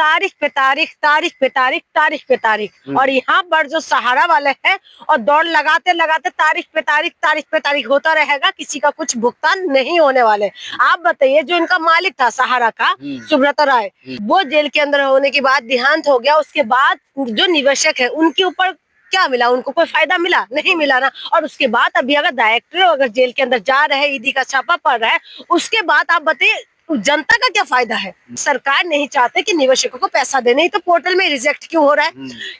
तारीख पे तारीख, तारीख पे तारीख, तारीख पे तारीख। और यहाँ पर जो सहारा वाले हैं और दौड़ लगाते लगाते तारीख पे तारीख, तारीख पे तारीख होता रहेगा, किसी का कुछ भुगतान नहीं होने वाले। आप बताइए, जो इनका मालिक था सहारा का, सुब्रत राय, वो जेल के अंदर होने के बाद देहांत हो गया। उसके बाद जो निवेशक है उनके ऊपर क्या मिला? उनको कोई फायदा मिला? नहीं मिला ना। और उसके बाद अभी अगर डायरेक्टर अगर जेल के अंदर जा रहे हैं, ईडी का छापा पड़ रहा है, उसके बाद आप बताइए जनता का क्या फायदा है? सरकार नहीं चाहते कि निवेशकों को पैसा दे, नहीं तो पोर्टल में रिजेक्ट क्यों हो रहा है?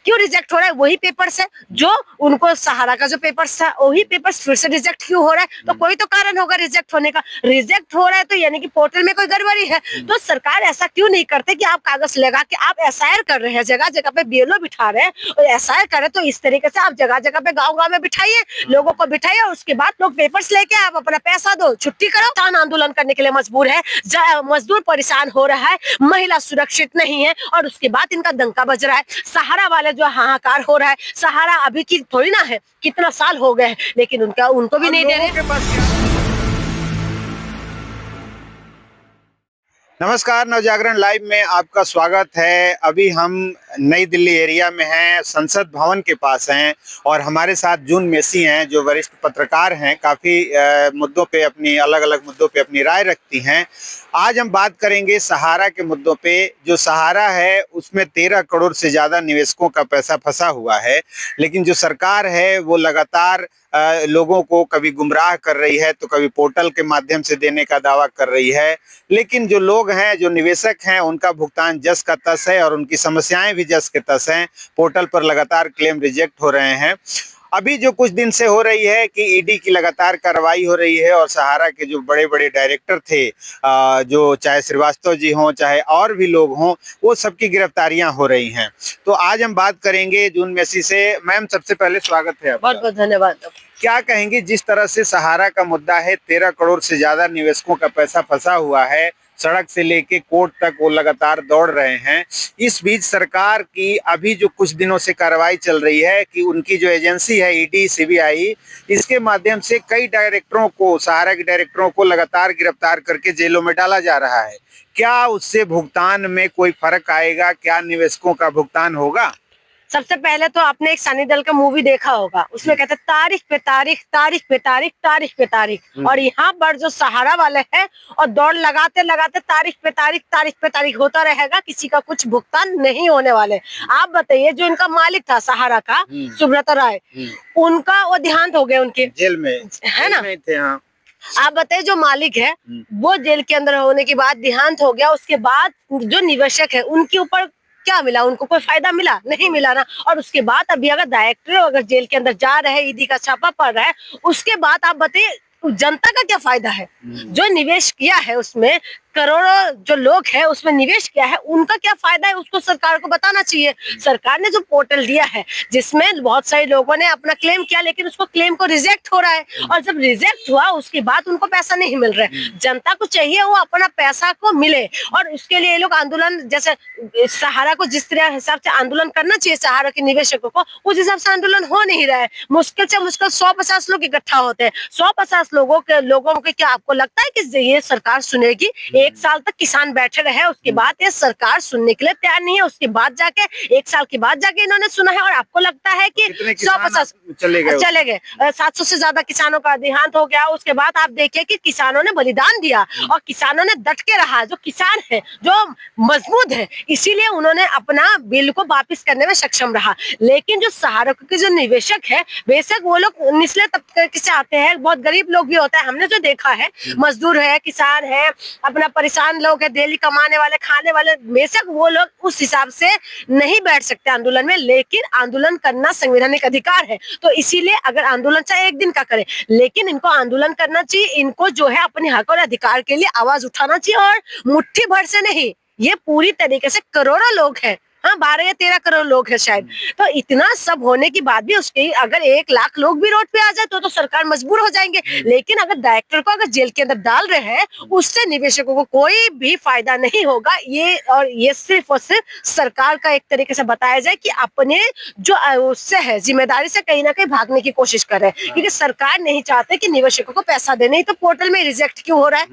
क्यों रिजेक्ट हो रहा है? वही पेपर्स है जो उनको सहारा का जो पेपर्स था, वही पेपर्स फिर से रिजेक्ट क्यों हो रहा है? तो कोई तो कारण होगा रिजेक्ट होने का। रिजेक्ट हो रहा है तो यानी कि पोर्टल में कोई गड़बड़ी है। तो सरकार ऐसा क्यों नहीं करते कि आप कागज लगा के आप एसआईआर कर रहे हैं, जगह जगह पे बीएलओ बिठा रहे हैं और एसआईआर कर रहे हैं, तो इस तरीके से आप जगह जगह पे गाँव गाँव में बिठाइए, लोगों को बिठाइए, और उसके बाद लोग पेपर्स लेके आप अपना पैसा दो, छुट्टी करो। किसान आंदोलन करने के लिए मजबूर है, मजदूर परेशान हो रहा है, महिला सुरक्षित नहीं है, और उसके बाद इनका डंका बज रहा है। सहारा वाले जो हाहाकार हो रहा है, सहारा अभी की थोड़ी ना है, कितना साल हो गए, लेकिन उनको भी नहीं दे रहे। नमस्कार, नवजागरण लाइव में आपका स्वागत है। अभी हम नई दिल्ली एरिया में हैं, संसद भवन के पास हैं, और हमारे साथ जून मेसी हैं जो वरिष्ठ पत्रकार हैं, काफ़ी मुद्दों पे अपनी अलग-अलग मुद्दों पे अपनी राय रखती हैं। आज हम बात करेंगे सहारा के मुद्दों पे। जो सहारा है उसमें 13 करोड़ से ज़्यादा निवेशकों का पैसा फंसा हुआ है, लेकिन जो सरकार है वो लगातार लोगों को कभी गुमराह कर रही है तो कभी पोर्टल के माध्यम से देने का दावा कर रही है। लेकिन जो लोग हैं, जो निवेशक हैं, उनका भुगतान जस का तस है और उनकी समस्याएं भी जस के तस हैं। पोर्टल पर लगातार क्लेम रिजेक्ट हो रहे हैं। अभी जो कुछ दिन से हो रही है कि ईडी की लगातार कार्रवाई हो रही है, और सहारा के जो बड़े बड़े डायरेक्टर थे, जो चाहे श्रीवास्तव जी हों चाहे और भी लोग हों, वो सबकी गिरफ्तारियां हो रही हैं। तो आज हम बात करेंगे जून मेसी से। मैम, सबसे पहले स्वागत है आपका। बहुत बहुत धन्यवाद। क्या कहेंगे, जिस तरह से सहारा का मुद्दा है, 13 करोड़ से ज्यादा निवेशकों का पैसा फंसा हुआ है, सड़क से लेके कोर्ट तक वो लगातार दौड़ रहे हैं। इस बीच सरकार की अभी जो कुछ दिनों से कार्रवाई चल रही है कि उनकी जो एजेंसी है ईडी, सीबीआई, इसके माध्यम से कई डायरेक्टरों को, सहारा के डायरेक्टरों को लगातार गिरफ्तार करके जेलों में डाला जा रहा है। क्या उससे भुगतान में कोई फर्क आएगा? क्या निवेशकों का भुगतान होगा? सबसे पहले तो आपने एक सनी देओल का मूवी देखा होगा, उसमें कहते हैं तारीख पे तारीख, तारीख पे तारीख, तारीख पे तारीख। और यहाँ पर जो सहारा वाले हैं और दौड़ लगाते लगाते तारीख पे तारीख, तारीख पे तारीख होता रहेगा, किसी का कुछ भुगतान नहीं होने वाले। आप बताइए, जो इनका मालिक था सहारा का, सुब्रत राय, उनका वो देहांत हो गए, उनके जेल में है ना थे। हाँ, आप बताइए, जो मालिक है वो जेल के अंदर होने के बाद देहांत हो गया। उसके बाद जो निवेशक है उनके ऊपर क्या मिला? उनको कोई फायदा मिला? नहीं मिला ना। और उसके बाद अभी अगर डायरेक्टर अगर जेल के अंदर जा रहे हैं, ईडी का छापा पड़ रहा है, उसके बाद आप बताइए जनता का क्या फायदा है? जो निवेश किया है उसमें, करोड़ों जो लोग हैं उसमें निवेश किया है, उनका क्या फायदा है? उसको सरकार को बताना चाहिए। सरकार ने जो पोर्टल दिया है जिसमें बहुत सारे लोगों ने अपना क्लेम किया, लेकिन उसको क्लेम को रिजेक्ट हो रहा है, और जब रिजेक्ट हुआ उसके बाद उनको पैसा नहीं मिल रहा है। जनता को चाहिए वो अपना पैसा को मिले, और उसके लिए लोग आंदोलन, जैसे सहारा को जिस तरह हिसाब से आंदोलन करना चाहिए सहारा के निवेशकों को, उस हिसाब से आंदोलन हो नहीं रहा है। मुश्किल से मुश्किल 100-50 लोग इकट्ठा होते हैं। 100-50 लोगों के क्या आपको लगता है कि ये सरकार सुनेगी? 1 साल तक किसान बैठे रहे, उसके बाद ये सरकार सुनने के लिए तैयार नहीं है। उसके बाद जाके 1 साल के बाद जाके इन्होंने सुना है, और आपको लगता है कि 150 चले गए। 700 से ज्यादा किसानों का देहांत हो गया। उसके बाद आप देखिए कि किसानों ने बलिदान दिया और किसानों ने डट के रहा। जो किसान है, जो मजबूत है, इसीलिए उन्होंने अपना बिल को वापिस करने में सक्षम रहा। लेकिन जो सहारा के जो निवेशक है, बेशक वो लोग निचले तबके से आते हैं, बहुत गरीब लोग भी होता है, हमने जो देखा है, मजदूर है, किसान है, अपना परेशान लोग है, डेली कमाने वाले, खाने वाले, बेशक वो लोग उस हिसाब से नहीं बैठ सकते आंदोलन में, लेकिन आंदोलन करना संवैधानिक अधिकार है। तो इसीलिए अगर आंदोलन चाहे 1 दिन का करे, लेकिन इनको आंदोलन करना चाहिए। इनको जो है अपने हक और अधिकार के लिए आवाज उठाना चाहिए, और मुट्ठी भर से नहीं, ये पूरी तरीके से करोड़ों लोग हैं, हाँ 12 या 13 करोड़ लोग हैं शायद। तो इतना सब होने के बाद भी उसके अगर 1 लाख लोग भी रोड पे आ जाए तो सरकार मजबूर हो जाएंगे। लेकिन अगर डायरेक्टर को अगर जेल के अंदर डाल रहे हैं, उससे निवेशकों को कोई भी फायदा नहीं होगा। ये सिर्फ और सिर्फ सरकार का एक तरीके से बताया जाए कि अपने जो उससे है जिम्मेदारी से कहीं ना कहीं भागने की कोशिश कर रहे हैं, क्योंकि सरकार नहीं चाहते कि निवेशकों को पैसा दे। नहीं तो पोर्टल में रिजेक्ट क्यों हो रहा है?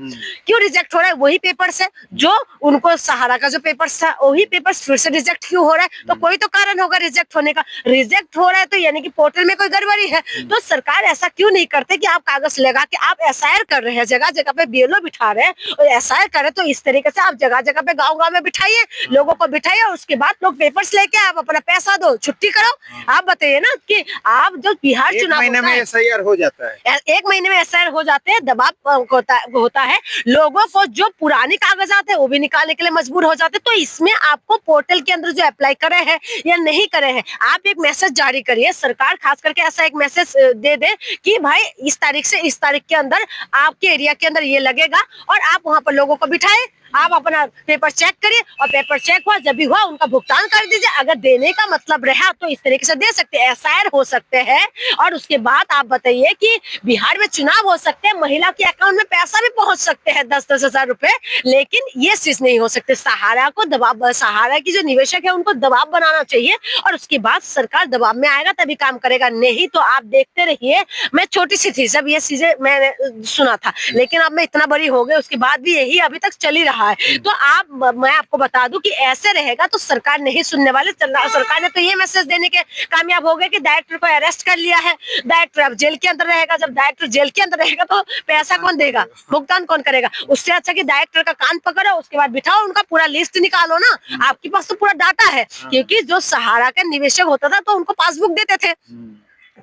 क्यों रिजेक्ट हो रहा है? वही पेपर्स है जो उनको सहारा का जो पेपर्स था वही पेपर्स फिर से रिजेक्ट क्यों हो रहा है? तो कोई तो कारण होगा रिजेक्ट होने का। रिजेक्ट हो रहा है तो यानी कि पोर्टल में कोई गड़बड़ी है। तो सरकार ऐसा क्यों नहीं करते कि आप कागज लगा के आप एसआईआर कर रहे हैं, जगह जगह पे बीएलओ बिठा रहे हैं और एसआईआर कर रहे हैं, तो इस तरीके से आप जगह जगह पे गाँव गाँव में बिठाइए, लोगों को बिठाइए और उसके बाद लोग पेपर्स लेके आप अपना पैसा दो, छुट्टी करो। आप बताइए ना कि आप जो बिहार चुनाव महीने में एसआईआर हो जाता है, 1 महीने में एसआईआर हो जाते हैं, दबाव होता है, लोगों को जो पुराने कागजात है वो भी निकालने के लिए मजबूर हो जाते हैं। तो इसमें आपको पोर्टल के अंदर जो अप्लाई करे हैं या नहीं करे हैं, आप एक मैसेज जारी करिए, सरकार खास करके ऐसा एक मैसेज दे दे कि भाई इस तारीख से इस तारीख के अंदर आपके एरिया के अंदर ये लगेगा और आप वहां पर लोगों को बिठाए, आप अपना पेपर चेक करिए और पेपर चेक हुआ जब भी हुआ उनका भुगतान कर दीजिए। अगर देने का मतलब रहा तो इस तरीके से दे सकते हैं, एसआईआर हो सकते हैं। और उसके बाद आप बताइए कि बिहार में चुनाव हो सकते हैं, महिला के अकाउंट में पैसा भी पहुंच सकते हैं 10-10 हजार रुपए, लेकिन ये चीज नहीं हो सकते। सहारा को दबाव, सहारा की जो निवेशक है उनको दबाव बनाना चाहिए और उसके बाद सरकार दबाव में आएगा तभी काम करेगा, नहीं तो आप देखते रहिए। मैं छोटी सी थी जब ये चीजें मैंने सुना था, लेकिन अब मैं इतना बड़ी हो गई, उसके बाद भी यही अभी तक चल ही रहा है। तो मैं आपको बता दूं कि ऐसे रहेगा तो सरकार नहीं सुनने वाले। सरकार ने तो ये मैसेज देने के कामयाब हो गए कि डायरेक्टर को अरेस्ट कर लिया है, डायरेक्टर अब जेल के अंदर रहेगा। जब डायरेक्टर जेल के अंदर रहेगा तो पैसा कौन देगा, भुगतान कौन करेगा? उससे अच्छा कि डायरेक्टर का कान पकड़ो, उसके बाद बिठाओ, उनका पूरा लिस्ट निकालो ना। आपके पास तो पूरा डाटा है, क्योंकि जो सहारा का निवेशक होता था तो उनको पासबुक देते थे,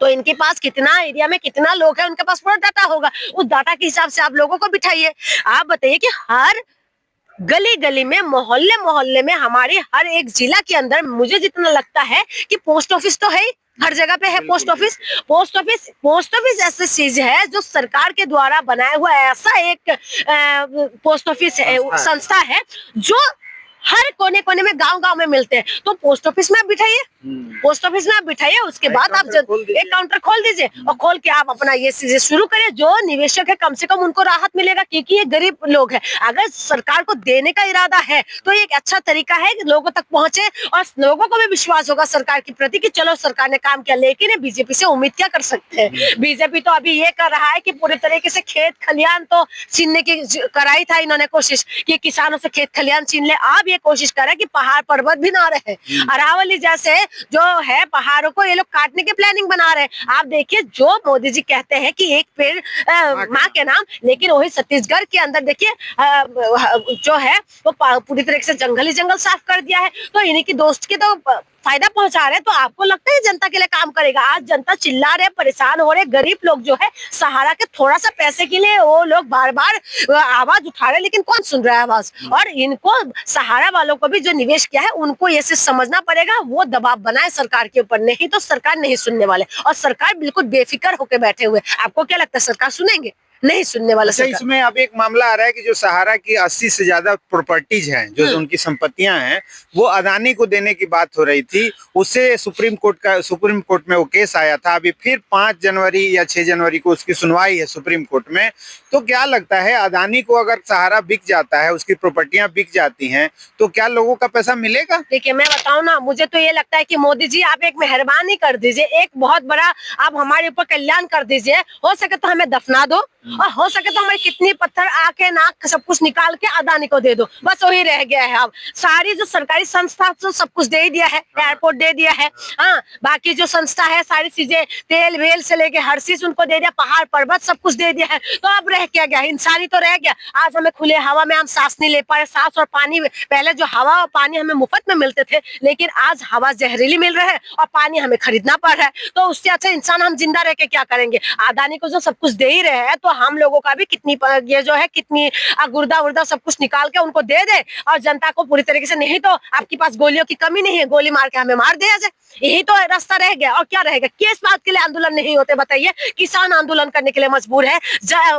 तो इनके पास कितना एरिया में कितना लोग है, उनके पास पूरा डाटा होगा। उस डाटा के हिसाब से आप लोगों को बिठाइए। आप बताइए कि हर गली गली में, मोहल्ले मोहल्ले में, हमारे हर एक जिला के अंदर मुझे जितना लगता है कि पोस्ट ऑफिस तो है ही, हर जगह पे है पोस्ट ऑफिस। पोस्ट ऑफिस ऐसी चीज है जो सरकार के द्वारा बनाया हुआ ऐसा एक पोस्ट ऑफिस है, संस्था है जो हर कोने कोने में, गांव गांव में मिलते हैं। तो पोस्ट ऑफिस में आप बिठाइए, पोस्ट ऑफिस में आप बिठाइए, उसके बाद आप एक काउंटर खोल दीजिए और खोल के आप अपना ये चीजें शुरू करें। जो निवेशक है कम से कम उनको राहत मिलेगा, क्योंकि ये गरीब लोग हैं। अगर सरकार को देने का इरादा है तो ये एक अच्छा तरीका है कि लोगों तक पहुंचे और लोगों को भी विश्वास होगा सरकार के प्रति कि चलो सरकार ने काम किया। लेकिन बीजेपी से उम्मीद क्या कर सकते हैं? बीजेपी तो अभी ये कर रहा है कि पूरे तरीके से खेत खलियान तो छीनने की कराई था इन्होंने कोशिश कि किसानों से खेत खलियान छीन ले। अब कोशिश कर रहा है कि पहाड़ पर्वत भी ना रहे, अरावली जैसे जो है पहाड़ों को ये लोग काटने की प्लानिंग बना रहे हैं। आप देखिए, जो मोदी जी कहते हैं कि एक पेड़ माँ के नाम, लेकिन वही छत्तीसगढ़ के अंदर देखिए जो है वो पूरी तरीके से जंगल ही जंगल साफ कर दिया है। तो इन्हीं की दोस्त के तो फायदा पहुंचा रहे, तो आपको लगता है जनता के लिए काम करेगा? आज जनता चिल्ला रहे, परेशान हो रहे, गरीब लोग जो है सहारा के थोड़ा सा पैसे के लिए वो लोग बार बार आवाज उठा रहे, लेकिन कौन सुन रहा है आवाज? और इनको सहारा वालों को भी जो निवेश किया है उनको ये चीज समझना पड़ेगा, वो दबाव बनाए सरकार के ऊपर, नहीं तो सरकार नहीं सुनने वाले। और सरकार बिल्कुल बेफिक्र होकर बैठे हुए। आपको क्या लगता है सरकार सुनेंगे? नहीं सुनने वाला। अच्छा, इसमें अब एक मामला आ रहा है कि जो सहारा की 80 से ज्यादा प्रॉपर्टीज हैं, जो उनकी संपत्तियां हैं, वो अदानी को देने की बात हो रही थी। उससे सुप्रीम कोर्ट में वो केस आया था। अभी फिर 5 जनवरी या 6 जनवरी को उसकी सुनवाई है सुप्रीम कोर्ट में। तो क्या लगता है, अदानी को अगर सहारा बिक जाता है, उसकी प्रॉपर्टियां बिक जाती हैं, तो क्या लोगों का पैसा मिलेगा? देखिए, मैं बताऊं ना, मुझे तो ये लगता है कि मोदी जी आप एक मेहरबानी कर दीजिए, एक बहुत बड़ा आप हमारे ऊपर कल्याण कर दीजिए। हो सके तो हमें दफना दो और हो सके तो हमारे कितनी पत्थर आके नाक सब कुछ निकाल के अदानी को दे दो, बस वही रह गया है। अब सारी जो सरकारी संस्था तो सब कुछ दे ही दिया है, एयरपोर्ट दे दिया है, हाँ, बाकी जो संस्था है सारी चीजें तेल वेल से लेके हर चीज उनको दे दिया, पहाड़ पर्वत सब कुछ दे दिया है। तो अब रह क्या गया? इंसानी तो रह गया। आज हमें खुले हवा में हम सांस नहीं ले पा रहे, सांस और पानी, पहले जो हवा और पानी हमें मुफ्त में मिलते थे, लेकिन आज हवा जहरीली मिल रहा है और पानी हमें खरीदना पड़ रहा है। तो उससे अच्छा इंसान हम जिंदा रह के क्या करेंगे? अदानी को जो सब कुछ दे ही रहे हैं, तो हम लोगों का भी कितनी ये जो है कितनी गुर्दा वुर्दा सब कुछ निकाल के उनको दे दे और जनता को पूरी तरीके से, नहीं तो आपके पास गोलियों की कमी नहीं है, गोली मार के हमें मार दिया जाए, यही तो रास्ता रह गया। और क्या रहेगा? किस बात के लिए आंदोलन नहीं होते बताइए? किसान आंदोलन करने के लिए मजबूर है,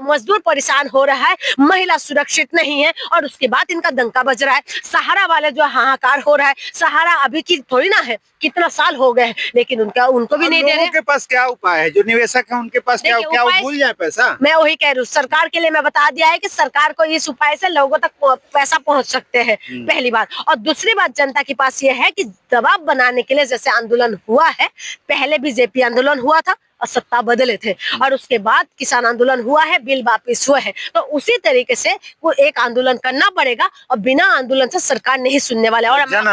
मजदूर परेशान हो रहा है, महिला सुरक्षित नहीं है, और उसके बाद इनका डंका बज रहा है। सहारा वाले जो हाहाकार हो रहा है, सहारा अभी की थोड़ी ना है, कितना साल हो गए, लेकिन उनको भी नहीं दे रहे। लोगों के पास क्या उपाय है? जो निवेशक है उनके पास क्या वो भूल जाए पैसा? मैं वही कह रही हूँ, सरकार के लिए मैं बता दिया है कि सरकार को इस उपाय से लोगों तक पैसा पहुंच सकते हैं, पहली बात। और दूसरी बात, जनता के पास ये है कि दबाव बनाने के लिए, जैसे आंदोलन हुआ है, पहले बीजेपी आंदोलन हुआ था और सत्ता बदले थे, और उसके बाद किसान आंदोलन हुआ है, बिल वापिस हुए हैं, तो उसी तरीके से वो एक आंदोलन करना पड़ेगा, और बिना आंदोलन से सरकार नहीं सुनने वाले। और जन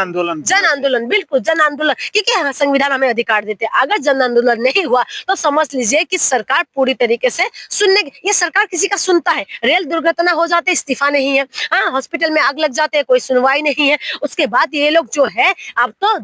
आंदोलन, बिल्कुल जन आंदोलन, क्योंकि संविधान हमें अधिकार देते हैं। अगर जन आंदोलन नहीं हुआ तो समझ लीजिए कि सरकार पूरी तरीके से ये सरकार किसी का सुनता है? रेल दुर्घटना हो जाते, इस्तीफा नहीं है, हाँ, हॉस्पिटल में आग लग जाते, कोई सुनवाई नहीं है। उसके बाद ये लोग जो है, अब तो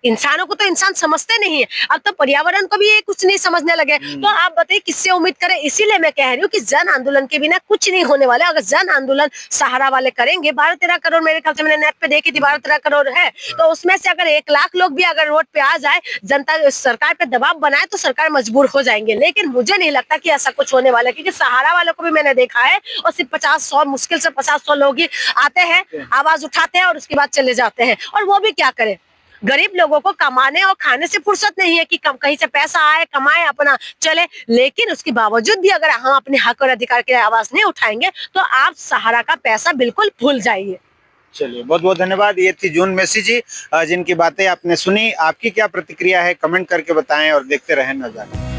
इंसानों को तो इंसान समझते नहीं है, अब तो पर्यावरण को भी ये कुछ नहीं समझने लगे। तो आप बताइए किससे उम्मीद करें? इसीलिए मैं कह रही हूँ कि जन आंदोलन के बिना कुछ नहीं होने वाला। अगर जन आंदोलन सहारा वाले करेंगे, 12-13 करोड़, मेरे ख्याल से मैंने नेट पे देखी थी, 12-13 करोड़ है, तो उसमें से अगर 1 लाख लोग भी अगर रोड पे आ जाए, जनता सरकार पे दबाव बनाए, तो सरकार मजबूर हो जाएंगे। लेकिन मुझे नहीं लगता कि ऐसा कुछ होने वाला है, क्योंकि सहारा वालों को भी मैंने देखा है, और सिर्फ 50-100, मुश्किल से 50-100 लोग ही आते हैं, आवाज उठाते हैं और उसके बाद चले जाते हैं। और वो भी क्या करें? गरीब लोगों को कमाने और खाने से फुर्सत नहीं है कि कहीं से पैसा आए, कमाए, अपना चले। लेकिन उसके बावजूद भी अगर हम अपने हक और अधिकार के लिए आवाज नहीं उठाएंगे, तो आप सहारा का पैसा बिल्कुल भूल जाइए। चलिए, बहुत बहुत धन्यवाद। ये थी जून मेसी जी, जिनकी बातें आपने सुनी। आपकी क्या प्रतिक्रिया है कमेंट करके बताएं, और देखते रहें नजारा।